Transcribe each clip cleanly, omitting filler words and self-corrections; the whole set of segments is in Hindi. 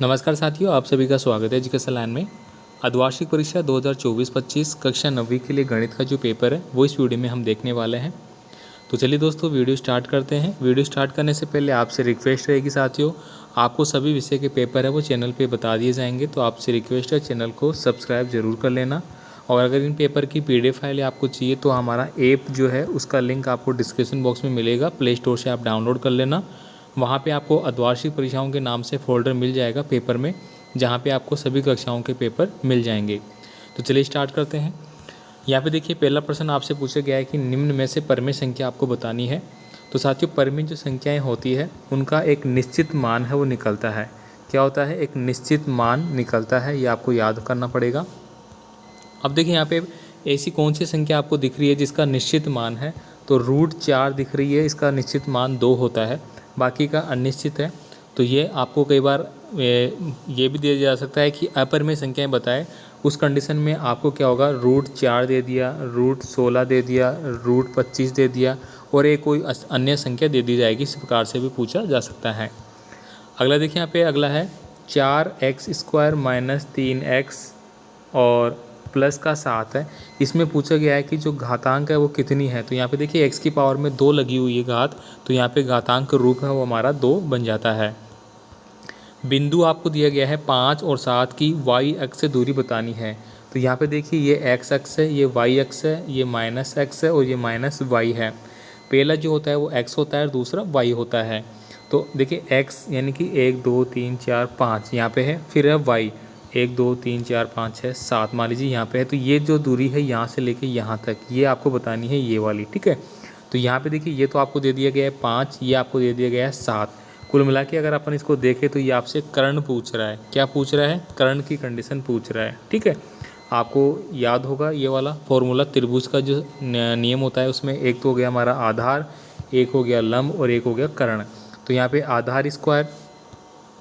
नमस्कार साथियों, आप सभी का स्वागत है एजुकेशन लाइन में। अर्धवार्षिक परीक्षा 2024-25 कक्षा 9वीं के लिए गणित का जो पेपर है वो इस वीडियो में हम देखने वाले हैं। तो चलिए दोस्तों वीडियो स्टार्ट करते हैं। वीडियो स्टार्ट करने से पहले आपसे रिक्वेस्ट रहेगी साथियों, आपको सभी विषय के पेपर है वो चैनल पे बता दिए जाएंगे, तो आपसे रिक्वेस्ट है चैनल को सब्सक्राइब जरूर कर लेना। और अगर इन पेपर की PDF फाइल आपको चाहिए तो हमारा ऐप जो है उसका लिंक आपको डिस्क्रिप्शन बॉक्स में मिलेगा, प्ले स्टोर से आप डाउनलोड कर लेना। वहाँ पे आपको अर्धवार्षिक परीक्षाओं के नाम से फोल्डर मिल जाएगा पेपर में, जहाँ पे आपको सभी कक्षाओं के पेपर मिल जाएंगे। तो चलिए स्टार्ट करते हैं। यहाँ पे देखिए पहला प्रश्न आपसे पूछा गया है कि निम्न में से परमेय संख्या आपको बतानी है। तो साथियों परमेय जो संख्याएं होती है उनका एक निश्चित मान है वो निकलता है। क्या होता है? एक निश्चित मान निकलता है, ये आपको याद करना पड़ेगा। अब देखिए यहाँ पे ऐसी कौन सी संख्या आपको दिख रही है जिसका निश्चित मान है? तो √4 दिख रही है, इसका निश्चित मान 2 होता है, बाकी का अनिश्चित है। तो ये आपको कई बार ये भी दिया जा सकता है कि अपरिमेय संख्याएं बताएं। उस कंडीशन में आपको क्या होगा, √4 दे दिया, √16 दे दिया, √25 दे दिया और एक कोई अन्य संख्या दे दी जाएगी। इस प्रकार से भी पूछा जा सकता है। अगला देखिए यहाँ पे अगला है 4x² - 3x और प्लस का 7 है। इसमें पूछा गया है कि जो घातांक है वो कितनी है। तो यहाँ पे देखिए x की पावर में 2 लगी हुई है घात, तो यहाँ पे घातांक रूप है वो हमारा 2 बन जाता है। बिंदु आपको दिया गया है 5 और 7 की y अक्ष से दूरी बतानी है। तो यहाँ पे देखिए ये x अक्ष है, ये y अक्ष है, ये -x है और ये -y है। पहला जो होता है वो x होता है और दूसरा y होता है। तो देखिए x यानी कि 1 2 3 4 5 यहाँ पे है, फिर है y 1 2 3 4 5 6 7 मान लीजिए यहाँ पे है। तो ये जो दूरी है यहाँ से लेके यहाँ तक ये आपको बतानी है, ये वाली, ठीक है। तो यहाँ पे देखिए ये तो आपको दे दिया गया है 5, ये आपको दे दिया गया है 7। कुल मिला के अगर अपन इसको देखें तो ये आपसे कर्ण पूछ रहा है। क्या पूछ रहा है? कर्ण की कंडीशन पूछ रहा है, ठीक है। आपको याद होगा ये वाला फॉर्मूला त्रिभुज का जो नियम होता है उसमें एक तो हो गया हमारा आधार, एक हो गया लंब और एक हो गया कर्ण। तो यहाँ पे आधार स्क्वायर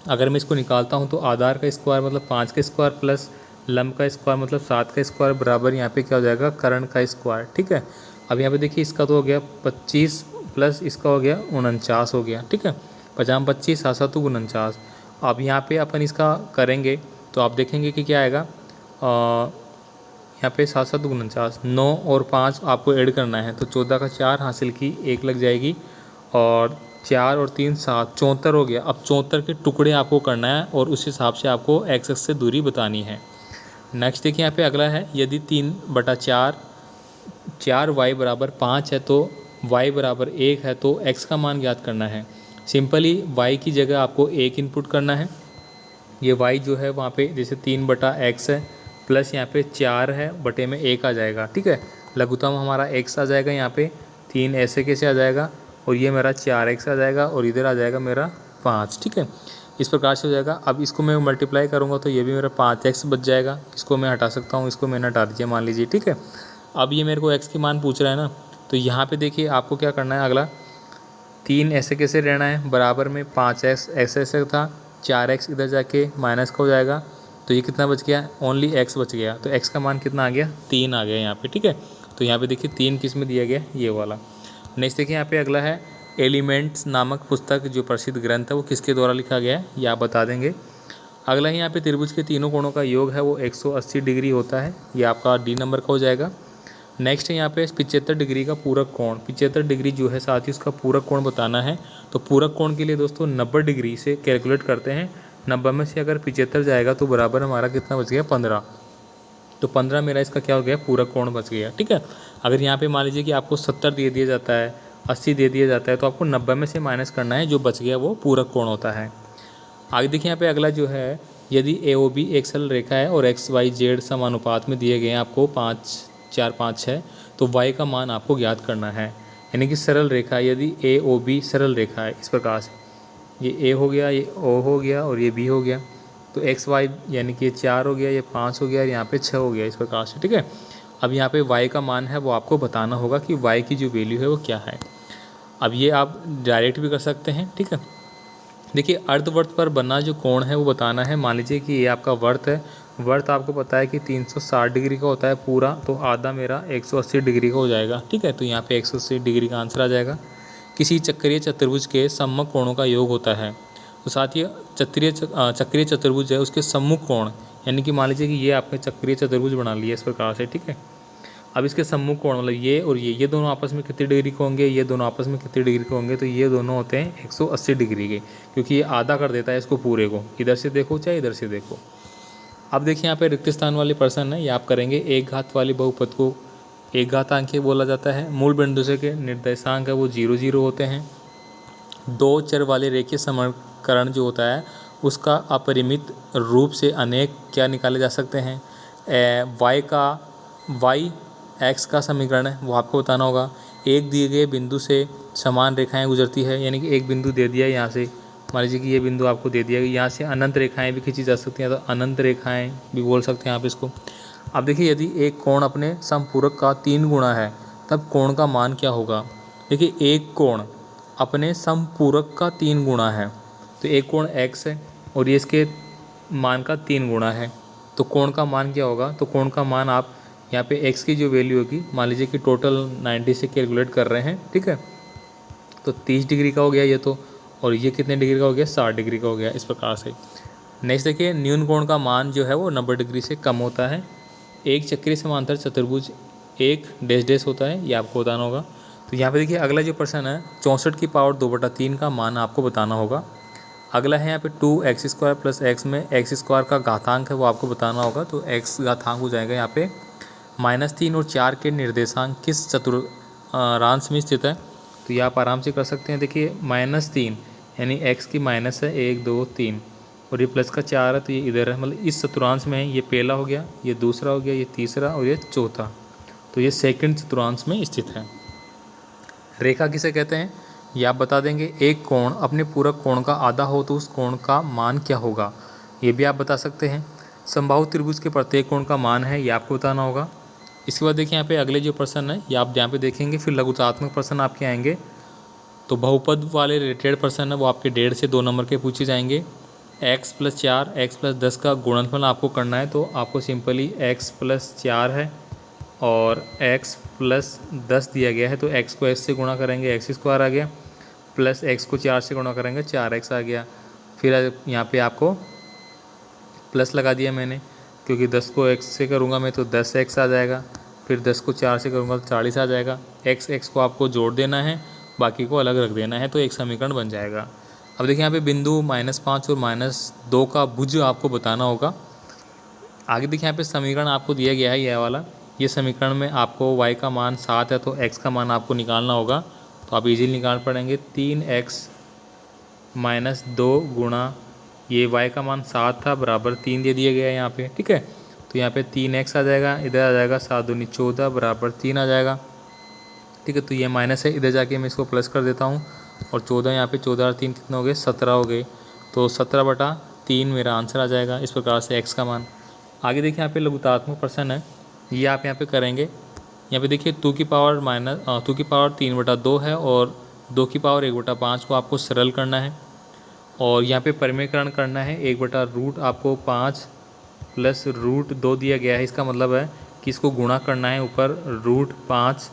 अगर मैं इसको निकालता हूँ तो आधार का स्क्वायर मतलब 5 का स्क्वायर प्लस लंब का स्क्वायर मतलब 7 का स्क्वायर बराबर यहाँ पे क्या हो जाएगा, कर्ण का स्क्वायर, ठीक है। अब यहाँ पे देखिए इसका तो हो गया 25 प्लस इसका हो गया 49 हो गया, ठीक है। 50 25 7 7 49। अब यहाँ पे अपन इसका करेंगे तो आप देखेंगे कि क्या आएगा, यहाँ पे 7 7 49, 9 और 5 आपको ऐड करना है। तो 14 का 4 हासिल की 1 लग जाएगी और 4 और 3 7 74 हो गया। अब 74 के टुकड़े आपको करना है और उस हिसाब से आपको x अक्ष से दूरी बतानी है। नेक्स्ट देखिए यहाँ पे अगला है, यदि 3/4 4y = 5 है तो y = 1 है तो x का मान ज्ञात करना है। सिंपली y की जगह आपको 1 इनपुट करना है। ये y जो है वहाँ पे जैसे 3/x है प्लस यहाँ पे 4 है बटे में 1 आ जाएगा, ठीक है। लघुत्तम हमारा x आ जाएगा, यहाँ पे 3 ऐसे कैसे आ जाएगा और ये मेरा 4x आ जाएगा और इधर आ जाएगा मेरा 5, ठीक है। इस प्रकार से हो जाएगा। अब इसको मैं मल्टीप्लाई करूँगा तो ये भी मेरा 5x बच जाएगा। इसको मैं हटा सकता हूँ, इसको मैंने हटा दीजिए मान लीजिए, ठीक है। अब ये मेरे को x की मान पूछ रहा है ना, तो यहाँ पे देखिए आपको क्या करना है, अगला 3 ऐसे कैसे रहना है, बराबर में 5x ऐसे ऐसे था, 4x इधर जाके माइनस का हो जाएगा। तो ये कितना बच गया, ओनली x बच गया। तो x का मान कितना आ गया, 3 आ गया यहाँ पे, ठीक है। तो यहाँ पे देखिए 3 किस में दिया गया, ये वाला। नेक्स्ट देखिए यहाँ पे अगला है एलिमेंट्स नामक पुस्तक जो प्रसिद्ध ग्रंथ है वो किसके द्वारा लिखा गया है, ये आप बता देंगे। अगला है यहाँ पे त्रिभुज के तीनों कोणों का योग है वो 180 डिग्री होता है, ये आपका D नंबर का हो जाएगा। नेक्स्ट है यहाँ पे 75 डिग्री का पूरक कोण, 75 डिग्री जो है साथ ही उसका पूरक कोण बताना है। तो पूरक कोण के लिए दोस्तों 90 डिग्री से कैलकुलेट करते हैं। 90 में से अगर 75 जाएगा तो बराबर हमारा कितना बच गया, 15। तो 15 मेरा इसका क्या हो गया, पूरक कोण बच गया, ठीक है। अगर यहाँ पे मान लीजिए कि आपको 70 दे दिया जाता है, 80 दे दिया जाता है, तो आपको 90 में से माइनस करना है, जो बच गया वो पूरक कोण होता है। आगे देखिए यहाँ पे अगला जो है, यदि AOB एक सरल रेखा है और XYZ समानुपात में दिए गए हैं आपको 5 4 5 6, तो y का मान आपको ज्ञात करना है। यानी कि सरल रेखा, यदि AOB सरल रेखा है इस प्रकार से, ये A हो गया, ये O हो गया और ये B हो गया, तो XY यानी कि ये 4 हो गया, ये 5 हो गया और यहाँ पे 6 हो गया, इस प्रकार से, ठीक है। अब यहाँ पे y का मान है वो आपको बताना होगा कि y की जो वैल्यू है वो क्या है। अब ये आप डायरेक्ट भी कर सकते हैं, ठीक है। देखिए अर्धवर्त पर बना जो कोण है वो बताना है। मान लीजिए कि ये आपका वर्त है, वर्त आपको पता है कि 360 डिग्री का होता है पूरा, तो आधा मेरा 180 डिग्री का हो जाएगा, ठीक है। तो यहाँ पे 180 डिग्री का आंसर आ जाएगा। किसी चक्रीय चतुर्भुज के सम्मक कोणों का योग होता है। तो साथ ही चक्रीय चतुर्भुज है उसके सम्मुख कोण, यानी कि मान लीजिए कि ये आपने चक्रीय चतुर्भुज बना लिया इस प्रकार से, ठीक है। अब इसके सम्मुख कोण मतलब ये और ये दोनों आपस में कितने डिग्री के होंगे, ये दोनों आपस में कितने डिग्री के होंगे, तो ये दोनों होते हैं 180 डिग्री के, क्योंकि ये आधा कर देता है इसको पूरे को, इधर से देखो चाहे इधर से देखो। अब देखिए यहाँ पे रिक्त स्थान वाले प्रश्न है, ये आप करेंगे। एक घात वाली बहुपद को एक घातांकीय बोला जाता है। मूल बिंदु से के निर्देशांक है वो 0 0 होते हैं। दो चर वाले रेखीय समीकरण जो होता है उसका अपरिमित रूप से अनेक क्या निकाले जा सकते हैं। y x का समीकरण है वो आपको बताना होगा। एक दिए गए बिंदु से समान रेखाएं गुजरती है, यानी कि एक बिंदु दे दिया है यहाँ से, मान लीजिए कि ये बिंदु आपको दे दिया है, यहाँ से अनंत रेखाएं भी खींची जा सकती हैं, तो अनंत रेखाएं भी बोल सकते हैं आप इसको। अब देखिए यदि एक कोण अपने समपूरक का 3 गुना है तब कोण का मान क्या होगा। देखिए एक कोण अपने समपूरक का 3 गुना है, तो एक कोण x है और ये इसके मान का 3 गुना है, तो कोण का मान क्या होगा। तो कोण का मान आप यहाँ पे x की जो वैल्यू होगी, मान लीजिए कि टोटल 90 से कैलकुलेट कर रहे हैं, ठीक है, तो 30 डिग्री का हो गया ये तो, और ये कितने डिग्री का हो गया, 60 डिग्री का हो गया इस प्रकार से। नेक्स्ट देखिए न्यून कोण का मान जो है वो 90 डिग्री से कम होता है। एक चक्रीय समांतर चतुर्भुज एक डैश डैश होता है, ये आपको बताना होगा। तो यहाँ पे देखिए अगला जो प्रश्न है 64 की पावर 2/3 का मान आपको बताना होगा। अगला है यहाँ पे 2x² + x में x² का घातांक है वो आपको बताना होगा। तो x घातांक हो जाएगा यहाँ पे -3 और 4 के निर्देशांक किस चतुर्थांश में स्थित है। तो ये आप आराम से कर सकते हैं। देखिए -3 यानी x की माइनस है 1 2 3 और ये प्लस का 4 है, तो ये इधर है, मतलब इस चतुर्थांश में है। ये पहला हो गया, ये दूसरा हो गया, ये तीसरा और ये चौथा, तो ये सेकंड चतुर्थांश में स्थित है। रेखा किसे कहते हैं ये आप बता देंगे। एक कोण अपने पूरक कोण का आधा हो तो उस कोण का मान क्या होगा, ये भी आप बता सकते हैं। समबाहु त्रिभुज के प्रत्येक कोण का मान है, ये आपको बताना होगा। इसके बाद देखिए यहाँ पे अगले जो प्रश्न है ये आप यहाँ पे देखेंगे, फिर लघुतात्मक प्रश्न आपके आएंगे। तो बहुपद वाले रिलेटेड प्रश्न है वो आपके 1.5 से 2 नंबर के पूछे जाएंगे। x + 4 x + 10 का गुणनफल आपको करना है, तो आपको सिंपली x + 4 है और x + 10 दिया गया है, तो x को s से गुणा करेंगे x² आ गया, प्लस x को 4 से गुणा करेंगे 4x आ गया। फिर यहाँ पे आपको प्लस लगा दिया मैंने, क्योंकि 10 को x से करूँगा मैं तो 10x आ जाएगा, फिर 10 को 4 से करूँगा तो 40 आ जाएगा। x को आपको जोड़ देना है, बाकी को अलग रख देना है, तो एक समीकरण बन जाएगा। अब देखिए यहाँ पे बिंदु -5 और -2 का भुज आपको बताना होगा। आगे देखिए यहाँ पे समीकरण आपको दिया गया है ये वाला, ये समीकरण में आपको y का मान 7 है तो x का मान आपको निकालना होगा, तो आप इजीली निकाल पड़ेंगे। 3x - 2 गुणा ये y का मान 7 था बराबर 3 दे दिया गया है यहाँ पे, ठीक है। तो यहाँ पे 3x आ जाएगा, इधर आ जाएगा 7 दूनी 14 बराबर 3 आ जाएगा, ठीक है। तो ये माइनस है, इधर जाके मैं इसको प्लस कर देता हूँ, और 14 यहाँ पे 14 और 3 कितने हो गए, 17 हो गए, तो 17/3 मेरा आंसर आ जाएगा। इस प्रकार से x का मान। आगे देखिए यहाँ पे लघुतात्मक प्रश्न है, ये आप यहाँ पे करेंगे। यहाँ पे देखिए 2 की पावर 3/2 है और 2 की पावर 1/5 को आपको सरल करना है, और यहाँ पे परिमेयकरण करना है। 1/रूट आपको 5 + √2 दिया गया है, इसका मतलब है कि इसको गुणा करना है ऊपर √5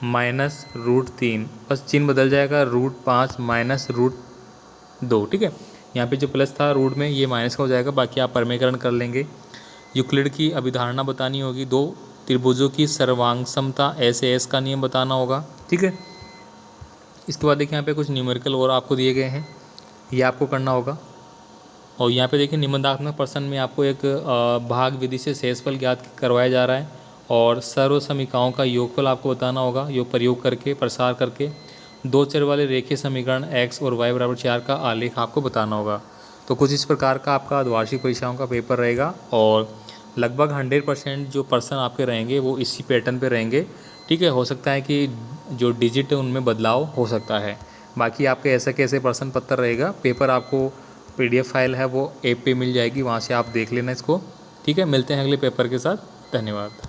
- √3, बस चिन्ह बदल जाएगा, √5 - √2, ठीक है। यहाँ पे जो प्लस था रूट में ये माइनस का हो जाएगा, बाकी आप परिमेयकरण कर लेंगे। यूक्लिड की अभिधारणा बतानी होगी, दो त्रिभुजों की सर्वांग समता SAS का नियम बताना होगा, ठीक है। इसके बाद देखिए यहाँ पे कुछ न्यूमेरिकल और आपको दिए गए हैं, ये आपको करना होगा। और यहाँ पे देखिए निबंधात्मक प्रश्न में आपको एक भाग विधि से शेषफल ज्ञात करवाया जा रहा है, और सर्व समीकरणों का योगफल आपको बताना होगा, योग प्रयोग करके प्रसार करके। 2 चर वाले रेखीय समीकरण x और y = 4 का आलेख आपको बताना होगा। तो कुछ इस प्रकार का आपका वार्षिक परीक्षाओं का पेपर रहेगा, और लगभग 100% जो प्रश्न आपके रहेंगे वो इसी पैटर्न पे रहेंगे, ठीक है। हो सकता है कि जो डिजिट है उनमें बदलाव हो सकता है, बाकी आपके ऐसे कैसे प्रश्न पत्र रहेगा। पेपर आपको PDF फाइल है वो ऐप पे मिल जाएगी, वहाँ से आप देख लेना इसको, ठीक है। मिलते हैं अगले पेपर के साथ, धन्यवाद।